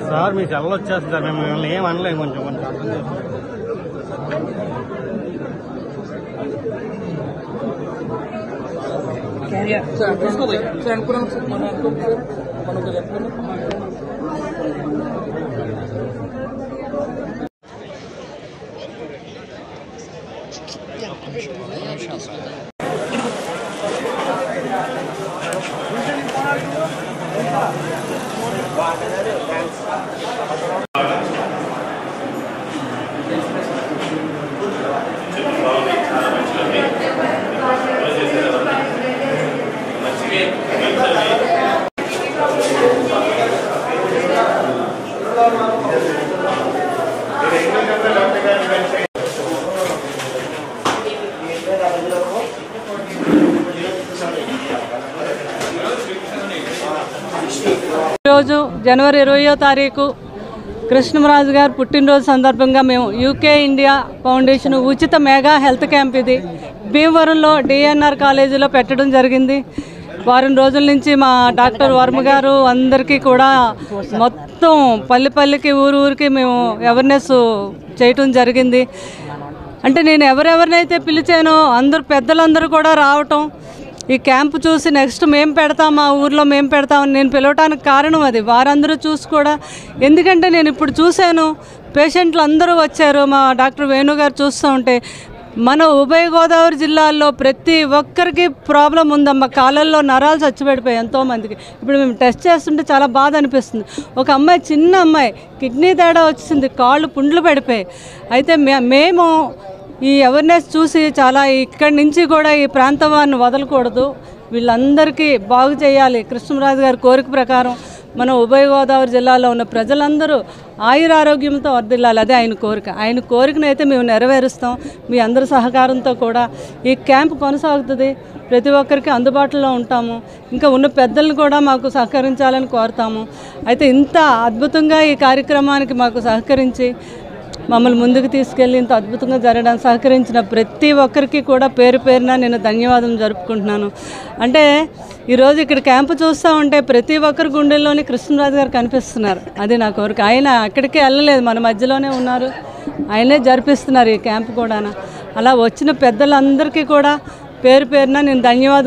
Sir మీ సెలవు వచ్చేస్తుంది sir మేము మిమ్మల్ని ఏం అనలేదు కొంచెం కొంచెం అర్థం ఈరోజు జనవరి 20వ తారీఖు కృష్ణరాజు గారు పుట్టినరోజు సందర్భంగా మేము యూకే ఇండియా ఫౌండేషన్ ఉచిత మెగా హెల్త్ క్యాంప్ ఇది భీమవరంలో డిఎన్ఆర్ కాలేజీలో పెట్టడం జరిగింది. వారం రోజుల నుంచి మా డాక్టర్ వర్మ గారు అందరికీ కూడా మొత్తం పల్లెకి ఊరికి మేము అవేర్నెస్ చేయటం జరిగింది. అంటే నేను ఎవరెవరినైతే పిలిచానో అందరూ పెద్దలందరూ కూడా రావటం, ఈ క్యాంపు చూసి నెక్స్ట్ మేము పెడతాం, మా ఊర్లో మేము పెడతామని నేను పిలవటానికి కారణం అది. వారందరూ చూసి కూడా, ఎందుకంటే నేను ఇప్పుడు చూశాను పేషెంట్లు అందరూ వచ్చారు. మా డాక్టర్ వేణు గారు చూస్తూ ఉంటే మన ఉభయ గోదావరి జిల్లాల్లో ప్రతి ఒక్కరికి ప్రాబ్లం ఉందమ్మా. కాళ్ళల్లో నరాలు చచ్చిపెడిపోయాయి ఎంతోమందికి. ఇప్పుడు మేము టెస్ట్ చేస్తుంటే చాలా బాధ అనిపిస్తుంది. ఒక అమ్మాయి, చిన్న అమ్మాయి కిడ్నీ తేడా వచ్చింది, కాళ్ళు పుండ్లు పడిపోయాయి. అయితే మేము ఈ అవేర్నెస్ చూసి చాలా ఇక్కడి నుంచి కూడా ఈ ప్రాంతం వారిని వదలకూడదు, వీళ్ళందరికీ బాగు చేయాలి. కృష్ణరాజు గారి కోరిక ప్రకారం మన ఉభయ గోదావరి జిల్లాలో ఉన్న ప్రజలందరూ ఆయురారోగ్యంతో వర్ధిల్లాలి, అదే ఆయన కోరిక. ఆయన కోరికనైతే మేము నెరవేరుస్తాం మీ అందరి సహకారంతో కూడా. ఈ క్యాంప్ కొనసాగుతుంది, ప్రతి ఒక్కరికి అందుబాటులో ఉంటాము. ఇంకా ఉన్న పెద్దలను కూడా మాకు సహకరించాలని కోరుతాము. అయితే ఇంత అద్భుతంగా ఈ కార్యక్రమానికి మాకు సహకరించి మమ్మల్ని ముందుకు తీసుకెళ్ళి ఇంత అద్భుతంగా జరగడానికి సహకరించిన ప్రతి ఒక్కరికి కూడా పేరు పేరున నేను ధన్యవాదం జరుపుకుంటున్నాను. అంటే ఈరోజు ఇక్కడ క్యాంపు చూస్తూ ఉంటే ప్రతి ఒక్కరి గుండెల్లోని కృష్ణరాజు గారు కనిపిస్తున్నారు, అది నా కోరిక. ఆయన అక్కడికి వెళ్ళలేదు, మన మధ్యలోనే ఉన్నారు, ఆయనే జరిపిస్తున్నారు ఈ క్యాంపు కూడా. అలా వచ్చిన పెద్దలందరికీ కూడా పేరు పేరున నేను ధన్యవాదం